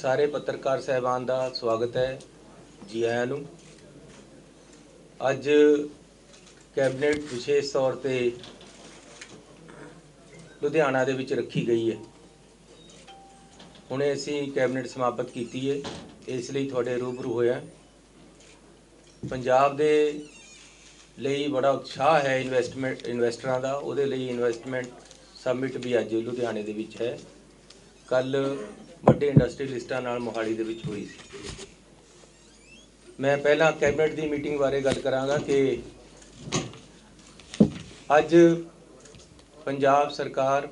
सारे पत्रकार साहबान का स्वागत है। जी आयां नूं। अज कैबिनेट विशेष तौर पर लुधियाना दे विच रखी गई है। हुणे असीं कैबिनेट समाप्त की है, इसलिए तुहाडे रूबरू होया। पंजाब दे लई बड़ा उत्साह है इन्वेस्टरां दा, उहदे लई इन्वेस्टमेंट समिट भी अज लुधियाने दे विच है। कल वड्डे इंडस्ट्रीलिस्टां नाल मोहाली दे विच हुई सी। मैं पहला कैबिनेट की मीटिंग बारे गल करांगा कि अज पंजाब सरकार,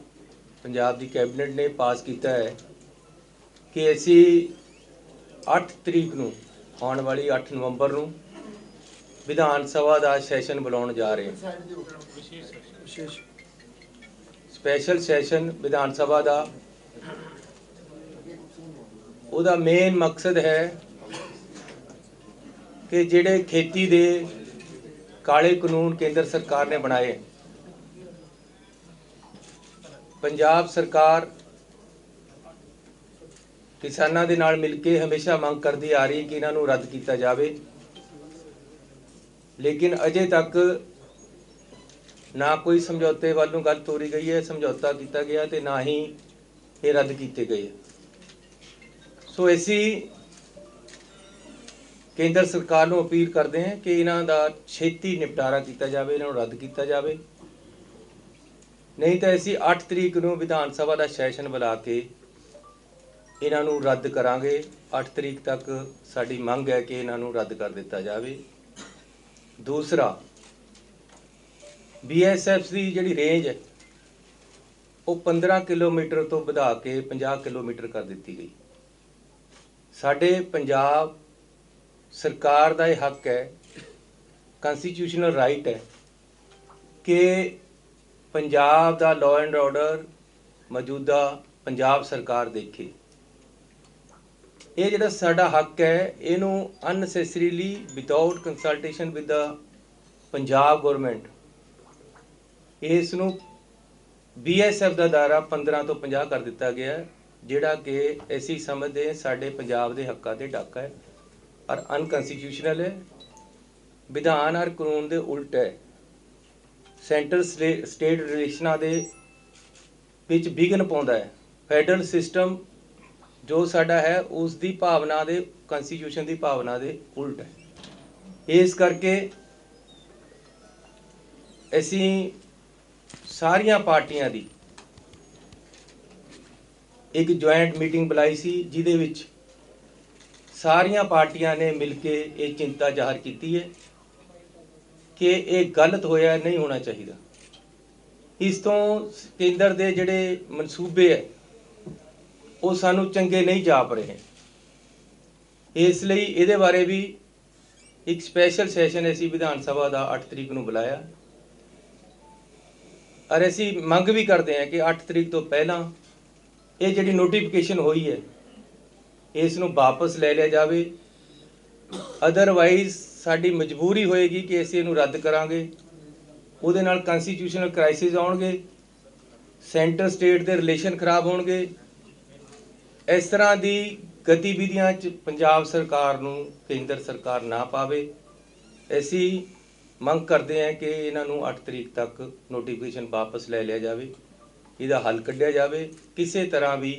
पंजाब की कैबिनेट ने पास किया है कि असी 8 तरीक नूं, आने वाली 8 नवंबर नूं विधान सभा का सैशन बुलाउण जा रहे हैं। स्पैशल सैशन विधान सभा का उहदा मेन मकसद है कि जिहड़े खेती दे काले कानून केंद्र सरकार ने बनाए, पंजाब सरकार किसानां दे नाल मिल के हमेशा मंग करती आ रही कि इन्हां नूं रद्द किया जाए, लेकिन अजे तक ना कोई समझौते वालों गल तोरी गई है, समझौता किया गया तो ना ही ये रद्द किए गए। सो असी केंद्र सरकार को अपील करते हैं कि इन्हां दा छेती निपटारा किया जाए, इन्हां नूं रद्द किया जाए। नहीं तो असी 8 तरीक नूं विधान सभा का सैशन बुला के इन्हां नूं रद्द करांगे। 8 तरीक तक साडी मंग है कि इन्हां नूं रद्द कर दिता जाए। दूसरा, BSF की जिहड़ी रेंज है वो 15 किलोमीटर तो बढ़ा के 50 किलोमीटर कर दी गई। साडे पंजाब सरकार का यह हक है, कॉन्स्टिट्यूशनल राइट है कि पंजाब का लॉ एंड ऑर्डर मौजूदा पंजाब सरकार देखे। ये जिहड़ा साडा हक है, इनू unnecessarily without consultation with the Punjab government इसनू BSF का दायरा 15 तो 50 कर दिता गया है, जिहड़ा कि असीं समझते हैं साडे पंजाब के हक्कां ते डाका है और अनकॉन्स्टिट्यूशनल है, विधान और कानून के उल्ट है। सेंटर स्टेट रिलेशनां दे विच विघन पाउंदा है। फैडरल सिस्टम जो साडा है उसकी भावना दे, कॉन्स्टिट्यूशन की भावना के उल्ट है। इस करके असीं सारियां पार्टियां दी एक ज्वाइंट मीटिंग बुलाई सी, जिहदे विच सारियां पार्टियां ने मिल के ये चिंता जाहिर की है कि ये गलत होया, नहीं होना चाहिए। इस तो केंद्र के जिहड़े मनसूबे है वो सानू चंगे नहीं जाप रहे हैं। इसलिए इहदे बारे भी एक स्पैशल सैशन असीं विधान सभा का 8 तरीक नूं बुलाया और असीं मंग भी करते हैं कि 8 तरीक तो पहला ये जिहड़ी नोटिफिकेशन हुई है इसनूं वापस ले लिया जाए। अदरवाइज साडी मजबूरी होएगी कि असीं इहनूं रद्द करांगे। उहदे नाल कॉन्स्टिट्यूशनल क्राइसिस आउणगे, सेंटर स्टेट के रिलेशन खराब होणगे। इस तरह की गतिविधियां च पंजाब सरकार नूं केंद्र सरकार ना पावे। असीं मंग करते हैं कि इन्हों 8 तरीक तक नोटिफिकेशन वापस ले लिया जाए, इसका हल कढ़िया जाए। किसी तरह भी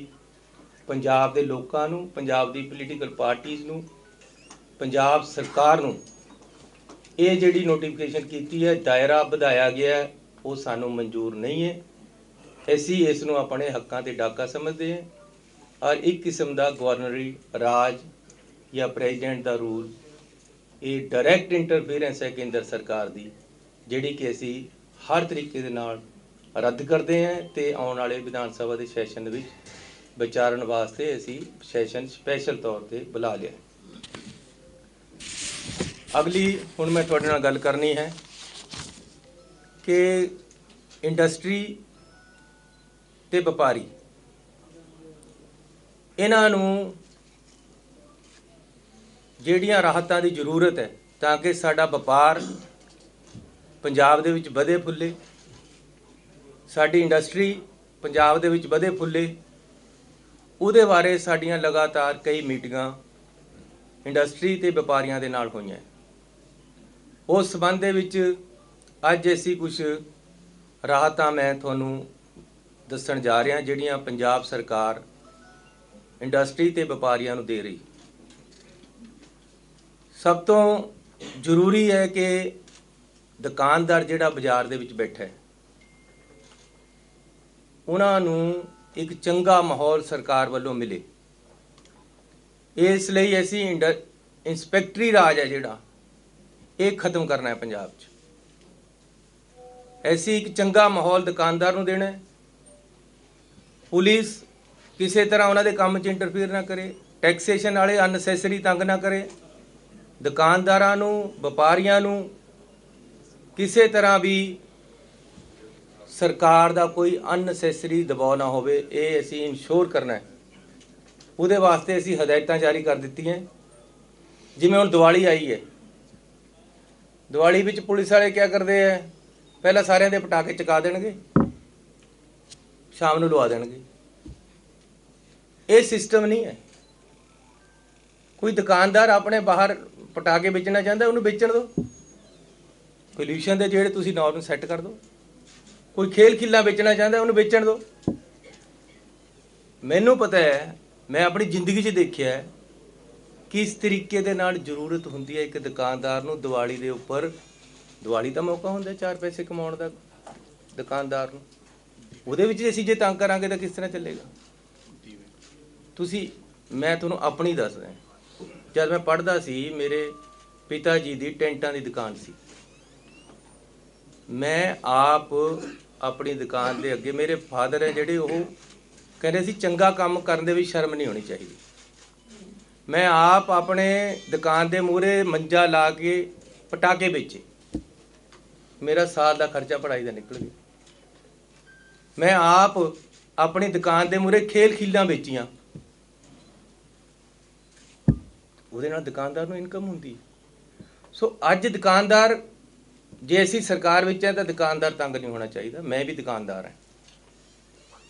पंजाब के लोगों नूं, पंजाब की पोलीटिकल पार्टीज़ नूं, पंजाब सरकार नूं ये जिहड़ी नोटिफिकेशन की है, दायरा बढ़ाया गया है, वो सानूं मंजूर नहीं है। असीं इस नूं अपने हक्कां ते डाका समझते हैं और एक किस्म का गवर्नरी राज या प्रेजिडेंट का रूल ये डायरैक्ट इंटरफेरेंस है केंद्र सरकार की, जिहड़ी कि असीं हर तरीके दे नाल रद्द करते हैं। तो आने वाले विधान सभा के सैशन में विचारण वास्ते असीं सैशन स्पैशल तौर पर बुला लिया। अगली हुण मैं तुहाडे नाल गल करनी है कि इंडस्ट्री ते व्यापारी इन्हां नूं जिहड़ियां राहतां की जरूरत है ताकि साडा व्यापार पंजाब दे विच वधे फुले, साडी इंडस्ट्री पंजाब दे विच वधे फुले, ਉਹਦੇ ਬਾਰੇ ਸਾਡੀਆਂ ਲਗਾਤਾਰ ਕਈ ਮੀਟਿੰਗਾਂ ਇੰਡਸਟਰੀ ਤੇ ਵਪਾਰੀਆਂ ਦੇ ਨਾਲ ਹੋਈਆਂ। ਉਸ ਸੰਬੰਧ ਦੇ ਵਿੱਚ ਅੱਜ ਅਸੀਂ ਕੁਝ ਰਾਹਤਾਂ ਮੈਂ ਤੁਹਾਨੂੰ ਦੱਸਣ ਜਾ ਰਿਹਾ ਜਿਹੜੀਆਂ ਪੰਜਾਬ ਸਰਕਾਰ ਇੰਡਸਟਰੀ ਤੇ ਵਪਾਰੀਆਂ ਨੂੰ ਦੇ ਰਹੀ। ਸਭ ਤੋਂ ਜ਼ਰੂਰੀ ਹੈ ਕਿ ਦੁਕਾਨਦਾਰ ਜਿਹੜਾ ਬਾਜ਼ਾਰ ਦੇ ਵਿੱਚ ਬੈਠਾ ਹੈ ਉਹਨਾਂ ਨੂੰ ਇੱਕ ਚੰਗਾ ਮਾਹੌਲ ਸਰਕਾਰ ਵੱਲੋਂ ਮਿਲੇ। ਇਸ ਲਈ ਅਸੀਂ ਇੰਸਪੈਕਟਰੀ ਰਾਜ ਹੈ ਜਿਹੜਾ ਇਹ ਖਤਮ ਕਰਨਾ ਹੈ ਪੰਜਾਬ 'ਚ। ਅਸੀਂ ਇੱਕ ਚੰਗਾ ਮਾਹੌਲ ਦੁਕਾਨਦਾਰ ਨੂੰ ਦੇਣਾ ਹੈ। ਪੁਲਿਸ ਕਿਸੇ ਤਰ੍ਹਾਂ ਉਹਨਾਂ ਦੇ ਕੰਮ 'ਚ ਇੰਟਰਫੀਅਰ ਨਾ ਕਰੇ। ਟੈਕਸੇਸ਼ਨ ਵਾਲੇ ਅਨਨੈਸੈਸਰੀ ਤੰਗ ਨਾ ਕਰੇ। ਦੁਕਾਨਦਾਰਾਂ ਨੂੰ ਵਪਾਰੀਆਂ ਨੂੰ ਕਿਸੇ ਤਰ੍ਹਾਂ ਵੀ ਸਰਕਾਰ ਦਾ ਕੋਈ ਅਨਨੈਸੈਸਰੀ ਦਬਾਅ ਨਾ ਹੋਵੇ, ਇਹ ਅਸੀਂ ਇਨਸ਼ੋਰ ਕਰਨਾ ਹੈ। ਉਹਦੇ ਵਾਸਤੇ ਅਸੀਂ ਹਦਾਇਤਾਂ ਜਾਰੀ ਕਰ ਦਿੱਤੀਆਂ। ਜਿਵੇਂ ਹੁਣ ਦੀਵਾਲੀ ਆਈ ਹੈ, ਦੀਵਾਲੀ ਵਿੱਚ ਪੁਲਿਸ ਵਾਲੇ ਕੀ ਕਰਦੇ ਹੈ, ਪਹਿਲਾਂ ਸਾਰਿਆਂ ਦੇ ਪਟਾਕੇ ਚਕਾ ਦੇਣਗੇ, ਸ਼ਾਮ ਨੂੰ ਲਵਾ ਦੇਣਗੇ। ਇਹ ਸਿਸਟਮ ਨਹੀਂ ਹੈ। ਕੋਈ ਦੁਕਾਨਦਾਰ ਆਪਣੇ ਬਾਹਰ ਪਟਾਕੇ ਵੇਚਣਾ ਚਾਹੁੰਦਾ ਉਹਨੂੰ ਵੇਚਣ ਦਿਓ। ਪੋਲਿਊਸ਼ਨ ਦੇ ਜਿਹੜੇ ਤੁਸੀਂ ਨਾਰਮ ਸੈੱਟ ਕਰ ਦਿਓ। ਕੋਈ ਖੇਲ ਖਿੱਲਾ ਵੇਚਣਾ ਚਾਹੁੰਦਾ ਉਹਨੂੰ ਵੇਚਣ ਦਿਓ। ਮੈਨੂੰ ਪਤਾ ਹੈ, ਮੈਂ ਆਪਣੀ ਜ਼ਿੰਦਗੀ 'ਚ ਦੇਖਿਆ ਹੈ ਕਿਸ ਤਰੀਕੇ ਦੇ ਨਾਲ ਜ਼ਰੂਰਤ ਹੁੰਦੀ ਹੈ ਇੱਕ ਦੁਕਾਨਦਾਰ ਨੂੰ ਦੀਵਾਲੀ ਦੇ ਉੱਪਰ। ਦੀਵਾਲੀ ਦਾ ਮੌਕਾ ਹੁੰਦਾ 4 ਪੈਸੇ ਕਮਾਉਣ ਦਾ ਦੁਕਾਨਦਾਰ ਨੂੰ। ਉਹਦੇ ਵਿੱਚ ਅਸੀਂ ਜੇ ਤੰਗ ਕਰਾਂਗੇ ਤਾਂ ਕਿਸ ਤਰ੍ਹਾਂ ਚੱਲੇਗਾ। ਮੈਂ ਤੁਹਾਨੂੰ ਆਪਣੀ ਦੱਸਦਾ। ਜਦ ਮੈਂ ਪੜ੍ਹਦਾ ਸੀ ਮੇਰੇ ਪਿਤਾ ਜੀ ਦੀ ਟੈਂਟਾਂ ਦੀ ਦੁਕਾਨ ਸੀ। ਮੈਂ ਆਪ ਆਪਣੀ ਦੁਕਾਨ ਦੇ ਅੱਗੇ, ਮੇਰੇ ਫਾਦਰ ਹੈ ਜਿਹੜੇ ਉਹ ਕਹਿੰਦੇ ਸੀ ਚੰਗਾ ਕੰਮ ਕਰਨ ਦੇ ਵਿੱਚ ਸ਼ਰਮ ਨਹੀਂ ਹੋਣੀ ਚਾਹੀਦੀ। ਮੈਂ ਆਪ ਆਪਣੇ ਦੁਕਾਨ ਦੇ ਮੂਹਰੇ ਮੰਜਾ ਲਾ ਕੇ ਪਟਾਕੇ ਵੇਚੇ। ਮੇਰਾ ਸਾਲ ਦਾ ਖਰਚਾ ਪੜ੍ਹਾਈ ਦਾ ਨਿਕਲ ਗਿਆ। ਮੈਂ ਆਪ ਆਪਣੀ ਦੁਕਾਨ ਦੇ ਮੂਹਰੇ ਖੇਲ ਖਿੱਲਾਂ ਵੇਚੀਆਂ। ਉਹਦੇ ਨਾਲ ਦੁਕਾਨਦਾਰ ਨੂੰ ਇਨਕਮ ਹੁੰਦੀ। ਸੋ ਅੱਜ ਦੁਕਾਨਦਾਰ, ਜੇ ਅਸੀਂ ਸਰਕਾਰ ਵਿੱਚ ਹੈ ਤਾਂ ਦੁਕਾਨਦਾਰ ਤੰਗ ਨਹੀਂ ਹੋਣਾ ਚਾਹੀਦਾ। ਮੈਂ ਵੀ ਦੁਕਾਨਦਾਰ ਹਾਂ।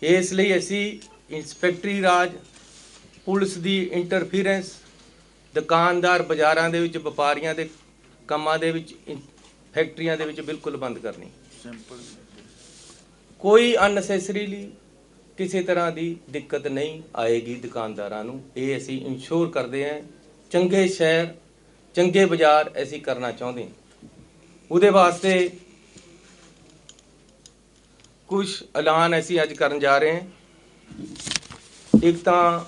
ਇਸ ਲਈ ਅਸੀਂ ਇੰਸਪੈਕਟਰੀ ਰਾਜ, ਪੁਲਿਸ ਦੀ ਇੰਟਰਫੀਰੈਂਸ, ਦੁਕਾਨਦਾਰ ਬਾਜ਼ਾਰਾਂ ਦੇ ਵਿੱਚ ਵਪਾਰੀਆਂ ਦੇ ਕੰਮਾਂ ਦੇ ਵਿੱਚ, ਫੈਕਟਰੀਆਂ ਦੇ ਵਿੱਚ ਬਿਲਕੁਲ ਬੰਦ ਕਰਨੀ। ਕੋਈ ਅਨਨੈਸੈਸਰੀਲੀ ਕਿਸੇ ਤਰ੍ਹਾਂ ਦੀ ਦਿੱਕਤ ਨਹੀਂ ਆਏਗੀ ਦੁਕਾਨਦਾਰਾਂ ਨੂੰ। ਇਹ ਅਸੀਂ ਇਨਸ਼ੋਰ ਕਰਦੇ ਹਾਂ। ਚੰਗੇ ਸ਼ਹਿਰ, ਚੰਗੇ ਬਾਜ਼ਾਰ ਅਸੀਂ ਕਰਨਾ ਚਾਹੁੰਦੇ ਹਾਂ। ਉਹਦੇ ਵਾਸਤੇ ਕੁਝ ਐਲਾਨ ਅਸੀਂ ਅੱਜ ਕਰਨ ਜਾ ਰਹੇ ਹਾਂ। ਇੱਕ ਤਾਂ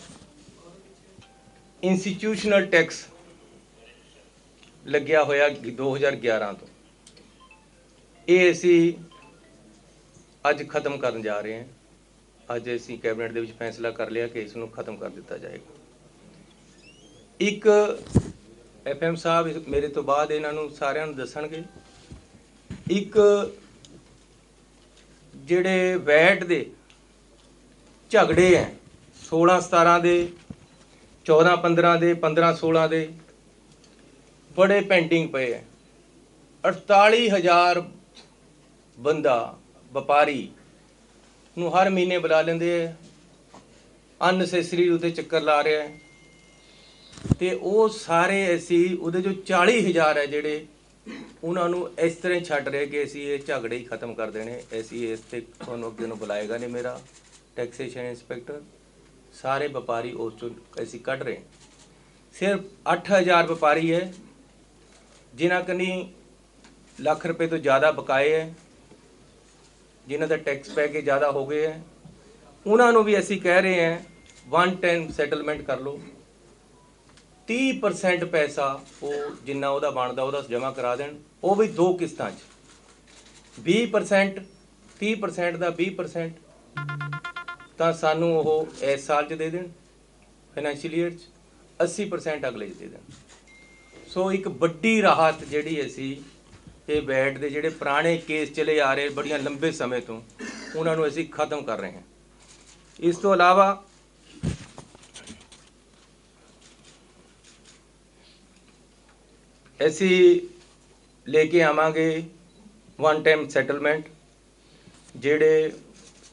ਇੰਸਟੀਟਿਊਸ਼ਨਲ ਟੈਕਸ ਲੱਗਿਆ ਹੋਇਆ 2011 ਤੋਂ, ਇਹ ਅਸੀਂ ਅੱਜ ਖਤਮ ਕਰਨ ਜਾ ਰਹੇ ਹਾਂ। ਅੱਜ ਅਸੀਂ ਕੈਬਨਿਟ ਦੇ ਵਿੱਚ ਫੈਸਲਾ ਕਰ ਲਿਆ ਕਿ ਇਸ ਨੂੰ ਖਤਮ ਕਰ ਦਿੱਤਾ ਜਾਏਗਾ। ਇੱਕ FM ਸਾਹਿਬ ਮੇਰੇ ਤੋਂ ਬਾਅਦ ਇਹਨਾਂ ਨੂੰ ਸਾਰਿਆਂ ਨੂੰ ਦੱਸਣਗੇ। ਇੱਕ ਜਿਹੜੇ ਵੈਟ ਦੇ ਝਗੜੇ ਹੈ 16-17 ਦੇ, 14-15 ਦੇ, 15-16 ਦੇ ਬੜੇ ਪੈਂਡਿੰਗ ਪਏ ਹੈ। 48,000 ਬੰਦਾ ਵਪਾਰੀ ਨੂੰ ਹਰ ਮਹੀਨੇ ਬੁਲਾ ਲੈਂਦੇ ਹੈ। ਅਨਨੈਸੈਸਰੀ ਉਹਦੇ ਚੱਕਰ ਲਾ ਰਿਹਾ ਹੈ ਤੇ ਉਹ ਸਾਰੇ ਅਸੀਂ ਉਹਦੇ ਜੋ 40,000 ਹੈ ਜਿਹੜੇ ਉਹਨਾਂ ਨੂੰ ਇਸ ਤਰ੍ਹਾਂ ਛੱਡ ਰਹੇ ਕਿ ਅਸੀਂ ਇਹ ਝਗੜੇ ਹੀ ਖਤਮ ਕਰ ਦੇਣੇ। ਅਸੀਂ ਇਸ 'ਤੇ ਤੁਹਾਨੂੰ ਅੱਗੇ ਨੂੰ ਬੁਲਾਏਗਾ ਨਹੀਂ ਮੇਰਾ ਟੈਕਸੇਸ਼ਨ ਇੰਸਪੈਕਟਰ। ਸਾਰੇ ਵਪਾਰੀ ਉਸ 'ਚੋਂ ਅਸੀਂ ਕੱਢ ਰਹੇ। ਸਿਰਫ 8,000 ਵਪਾਰੀ ਹੈ ਜਿਨ੍ਹਾਂ ਕਨੀ ਲੱਖ ਰੁਪਏ ਤੋਂ ਜ਼ਿਆਦਾ ਬਕਾਏ ਹੈ, ਜਿਨ੍ਹਾਂ ਦਾ ਟੈਕਸ ਪੈ ਕੇ ਜ਼ਿਆਦਾ ਹੋ ਗਏ ਹੈ। ਉਹਨਾਂ ਨੂੰ ਵੀ ਅਸੀਂ ਕਹਿ ਰਹੇ ਹਾਂ 1 ਟਾਈਮ ਸੈਟਲਮੈਂਟ ਕਰ ਲਓ। 30% ਪੈਸਾ ਉਹ ਜਿੰਨਾ ਉਹਦਾ ਬਣਦਾ ਉਹਦਾ ਜਮ੍ਹਾਂ ਕਰਾ ਦੇਣ। ਉਹ ਵੀ 2 ਕਿਸ਼ਤਾਂ 'ਚ 20%, 30% ਦਾ 20% ਤਾਂ ਸਾਨੂੰ ਉਹ ਇਸ ਸਾਲ 'ਚ ਦੇ ਦੇਣ ਫਾਈਨੈਂਸ਼ੀਅਲ ਈਅਰ 'ਚ, 80% ਅਗਲੇ 'ਚ ਦੇ ਦੇਣ। ਸੋ ਇੱਕ ਵੱਡੀ ਰਾਹਤ ਜਿਹੜੀ ਅਸੀਂ ਇਹ ਵੈਟ ਦੇ ਜਿਹੜੇ ਪੁਰਾਣੇ ਕੇਸ ਚਲੇ ਆ ਰਹੇ ਬੜੀਆਂ ਲੰਬੇ ਸਮੇਂ ਤੋਂ, ਉਹਨਾਂ ਨੂੰ ਅਸੀਂ ਖਤਮ ਕਰ ਰਹੇ ਹਾਂ। ਇਸ ਤੋਂ ਇਲਾਵਾ ਅਸੀਂ ਲੈ ਕੇ ਆਵਾਂਗੇ 1 ਟਾਈਮ ਸੈਟਲਮੈਂਟ। ਜਿਹੜੇ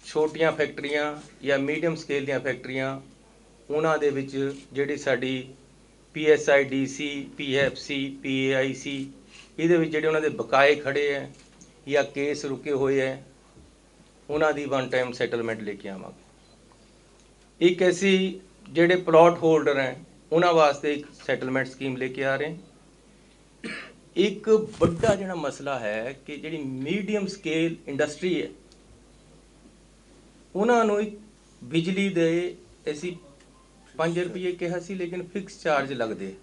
ਛੋਟੀਆਂ ਫੈਕਟਰੀਆਂ ਜਾਂ ਮੀਡੀਅਮ ਸਕੇਲ ਦੀਆਂ ਫੈਕਟਰੀਆਂ ਉਹਨਾਂ ਦੇ ਵਿੱਚ ਜਿਹੜੀ ਸਾਡੀ PSIDC PFC PAIC ਇਹਦੇ ਵਿੱਚ ਜਿਹੜੇ ਉਹਨਾਂ ਦੇ ਬਕਾਏ ਖੜੇ ਹੈ ਜਾਂ ਕੇਸ ਰੁਕੇ ਹੋਏ ਹੈ ਉਹਨਾਂ ਦੀ ਵਨ ਟਾਈਮ ਸੈਟਲਮੈਂਟ ਲੈ ਕੇ ਆਵਾਂਗੇ। ਇੱਕ ਐਸੀ ਜਿਹੜੇ ਪਲਾਟ ਹੋਲਡਰ ਹੈ ਉਹਨਾਂ ਵਾਸਤੇ ਇੱਕ ਸੈਟਲਮੈਂਟ ਸਕੀਮ ਲੈ ਕੇ ਆ ਰਹੇ। ਇੱਕ ਵੱਡਾ ਜਿਹੜਾ ਮਸਲਾ ਹੈ ਕਿ ਜਿਹੜੀ ਮੀਡੀਅਮ ਸਕੇਲ ਇੰਡਸਟਰੀ ਹੈ ਉਹਨਾਂ ਨੂੰ ਬਿਜਲੀ ਦੇ ਅਸੀਂ 5 ਰੁਪਏ ਕਿਹਾ ਸੀ ਲੇਕਿਨ ਫਿਕਸ ਚਾਰਜ ਲੱਗਦੇ,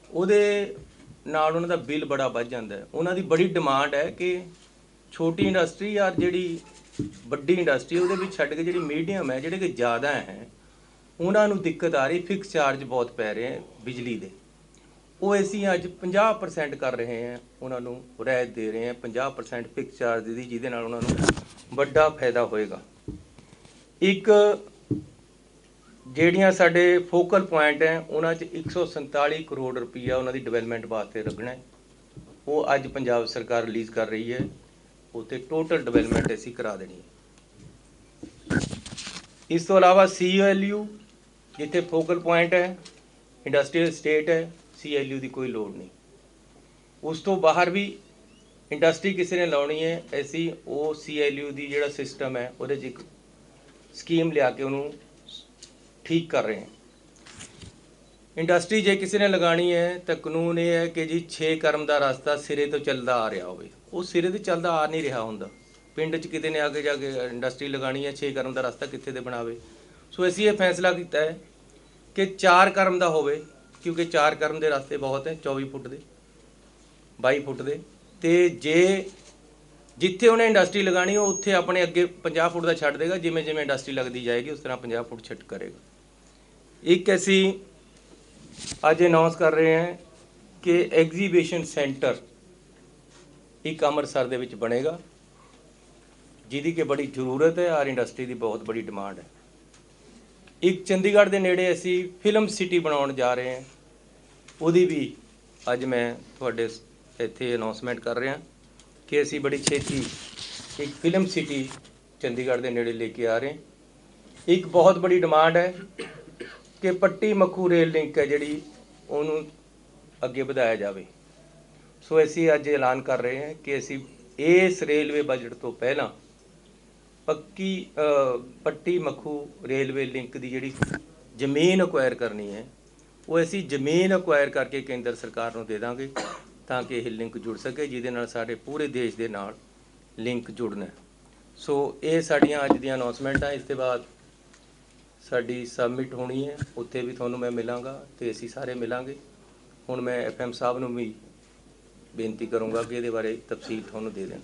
ਉਹਦੇ ਨਾਲ ਉਹਨਾਂ ਦਾ ਬਿੱਲ ਬੜਾ ਵੱਧ ਜਾਂਦਾ ਹੈ। ਉਹਨਾਂ ਦੀ ਬੜੀ ਡਿਮਾਂਡ ਹੈ ਕਿ ਛੋਟੀ ਇੰਡਸਟਰੀ ਯਾਰ ਜਿਹੜੀ ਵੱਡੀ ਇੰਡਸਟਰੀ ਉਹਦੇ ਵਿੱਚ ਛੱਡ ਕੇ ਜਿਹੜੀ ਮੀਡੀਅਮ ਹੈ ਜਿਹੜੇ ਕਿ ਜ਼ਿਆਦਾ ਹੈ ਉਹਨਾਂ ਨੂੰ ਦਿੱਕਤ ਆ ਰਹੀ, ਫਿਕਸ ਚਾਰਜ ਬਹੁਤ ਪੈ ਰਹੇ ਹੈ ਬਿਜਲੀ ਦੇ। ਉਹ ਅਸੀਂ ਅੱਜ 50% ਕਰ ਰਹੇ ਹਾਂ, ਉਹਨਾਂ ਨੂੰ ਰਿਆਇਤ ਦੇ ਰਹੇ ਹਾਂ 50% ਫਿਕਸ ਚਾਰਜ ਦੀ, ਜਿਹਦੇ ਨਾਲ ਉਹਨਾਂ ਨੂੰ ਵੱਡਾ ਫਾਇਦਾ ਹੋਏਗਾ। ਇੱਕ ਜਿਹੜੀਆਂ ਸਾਡੇ ਫੋਕਲ ਪੁਆਇੰਟ ਹੈ ਉਹਨਾਂ 'ਚ 147 ਕਰੋੜ ਰੁਪਈਆ ਉਹਨਾਂ ਦੀ ਡਿਵੈਲਪਮੈਂਟ ਵਾਸਤੇ ਲੱਗਣਾ ਹੈ, ਉਹ ਅੱਜ ਪੰਜਾਬ ਸਰਕਾਰ ਰਿਲੀਜ਼ ਕਰ ਰਹੀ ਹੈ। ਉੱਥੇ ਟੋਟਲ ਡਿਵੈਲਪਮੈਂਟ ਅਸੀਂ ਕਰਾ ਦੇਣੀ ਹੈ। ਇਸ ਤੋਂ ਇਲਾਵਾ CLU ਜਿੱਥੇ ਫੋਕਲ ਪੁਆਇੰਟ ਹੈ, ਇੰਡਸਟਰੀਅਲ ਸਟੇਟ ਹੈ, CLU ਦੀ ਕੋਈ ਲੋੜ ਨਹੀਂ। ਉਸ ਤੋਂ ਬਾਹਰ ਵੀ ਇੰਡਸਟਰੀ ਕਿਸੇ ਨੇ ਲਾਉਣੀ ਹੈ, ਅਸੀਂ ਉਹ CLU ਦੀ ਜਿਹੜਾ ਸਿਸਟਮ ਹੈ ਉਹਦੇ 'ਚ ਇੱਕ ਸਕੀਮ ਲਿਆ ਕੇ ਉਹਨੂੰ ਠੀਕ ਕਰ ਰਹੇ ਹਾਂ। ਇੰਡਸਟਰੀ ਜੇ ਕਿਸੇ ਨੇ ਲਗਾਣੀ ਹੈ ਤਾਂ ਕਾਨੂੰਨ ਇਹ ਹੈ ਕਿ ਜੀ 6 ਕਰਮ ਦਾ ਰਸਤਾ ਸਿਰੇ ਤੋਂ ਚੱਲਦਾ ਆ ਰਿਹਾ ਹੋਵੇ। ਉਹ ਸਿਰੇ ਤੇ ਚੱਲਦਾ ਆ ਨਹੀਂ ਰਿਹਾ ਹੁੰਦਾ, ਪਿੰਡ 'ਚ ਕਿਤੇ ਨੇ ਆ ਕੇ ਜਾ ਕੇ ਇੰਡਸਟਰੀ ਲਗਾਣੀ ਹੈ 6 ਕਰਮ ਦਾ ਰਸਤਾ ਕਿੱਥੇ ਤੇ ਬਣਾਵੇ। ਸੋ ਅਸੀਂ ਇਹ ਫੈਸਲਾ ਕੀਤਾ ਹੈ ਕਿ 4 ਕਰਮ ਦਾ ਹੋਵੇ, ਕਿਉਂਕਿ 4 ਕਰਮ ਦੇ ਰਸਤੇ ਬਹੁਤ ਹੈ, 24 ਫੁੱਟ ਦੇ 22 ਫੁੱਟ ਦੇ, ਤੇ ਜੇ ਜਿੱਥੇ ਉਹਨੇ ਇੰਡਸਟਰੀ ਲਗਾਣੀ ਉਹ ਉੱਥੇ ਆਪਣੇ ਅੱਗੇ 50 ਫੁੱਟ ਦਾ ਛੱਡ ਦੇਗਾ, ਜਿਵੇਂ ਜਿਵੇਂ ਇੰਡਸਟਰੀ ਲੱਗਦੀ ਜਾਏਗੀ ਉਸ ਤਰ੍ਹਾਂ 50 ਫੁੱਟ ਛੱਡ ਕਰੇਗਾ। ਇੱਕ ਅਸੀਂ ਅੱਜ ਅਨਾਉਂਸ ਕਰ ਰਹੇ ਹਾਂ ਕਿ ਐਗਜ਼ੀਬਿਸ਼ਨ ਸੈਂਟਰ ਇੱਕ ਅੰਮ੍ਰਿਤਸਰ ਦੇ ਵਿੱਚ ਬਣੇਗਾ, ਜਿਹਦੀ ਕਿ ਬੜੀ ਜ਼ਰੂਰਤ ਹੈ ਔਰ ਇੰਡਸਟਰੀ ਦੀ ਬਹੁਤ ਬੜੀ ਡਿਮਾਂਡ ਹੈ। ਇੱਕ ਚੰਡੀਗੜ੍ਹ ਦੇ ਨੇੜੇ ਅਸੀਂ ਫਿਲਮ ਸਿਟੀ ਬਣਾਉਣ ਜਾ ਰਹੇ ਹਾਂ, ਉਹਦੀ ਵੀ ਅੱਜ ਮੈਂ ਤੁਹਾਡੇ ਇੱਥੇ ਅਨਾਉਂਸਮੈਂਟ ਕਰ ਰਿਹਾ ਕਿ ਅਸੀਂ ਬੜੀ ਛੇਤੀ ਇੱਕ ਫਿਲਮ ਸਿਟੀ ਚੰਡੀਗੜ੍ਹ ਦੇ ਨੇੜੇ ਲੈ ਕੇ ਆ ਰਹੇ। ਇੱਕ ਬਹੁਤ ਬੜੀ ਡਿਮਾਂਡ ਹੈ ਕਿ ਪੱਟੀ ਮੱਖੂ ਰੇਲ ਲਿੰਕ ਹੈ ਜਿਹੜੀ ਉਹਨੂੰ ਅੱਗੇ ਵਧਾਇਆ ਜਾਵੇ। ਸੋ ਅਸੀਂ ਅੱਜ ਐਲਾਨ ਕਰ ਰਹੇ ਹਾਂ ਕਿ ਅਸੀਂ ਇਸ ਰੇਲਵੇ ਬਜਟ ਤੋਂ ਪਹਿਲਾਂ ਪੱਟੀ ਮੱਖੂ ਰੇਲਵੇ ਲਿੰਕ ਦੀ ਜਿਹੜੀ ਜ਼ਮੀਨ ਅਕਵਾਇਰ ਕਰਨੀ ਹੈ ਉਹ ਅਸੀਂ ਜ਼ਮੀਨ ਅਕਵਾਇਰ ਕਰਕੇ ਕੇਂਦਰ ਸਰਕਾਰ ਨੂੰ ਦੇ ਦਾਂਗੇ ਤਾਂ ਕਿ ਇਹ ਲਿੰਕ ਜੁੜ ਸਕੇ, ਜਿਹਦੇ ਨਾਲ ਸਾਡੇ ਪੂਰੇ ਦੇਸ਼ ਦੇ ਨਾਲ ਲਿੰਕ ਜੁੜਨਾ। ਸੋ ਇਹ ਸਾਡੀਆਂ ਅੱਜ ਦੀਆਂ ਅਨਾਉਂਸਮੈਂਟਾਂ। ਇਸ ਤੋਂ ਬਾਅਦ ਸਾਡੀ ਸਬਮਿਟ ਹੋਣੀ ਹੈ, ਉੱਥੇ ਵੀ ਤੁਹਾਨੂੰ ਮੈਂ ਮਿਲਾਂਗਾ ਤੇ ਅਸੀਂ ਸਾਰੇ ਮਿਲਾਂਗੇ। ਹੁਣ ਮੈਂ FM ਸਾਹਿਬ ਨੂੰ ਵੀ ਬੇਨਤੀ ਕਰੂੰਗਾ ਕਿ ਇਹਦੇ ਬਾਰੇ ਤਫਸੀਲ ਤੁਹਾਨੂੰ ਦੇ ਦੇਣ।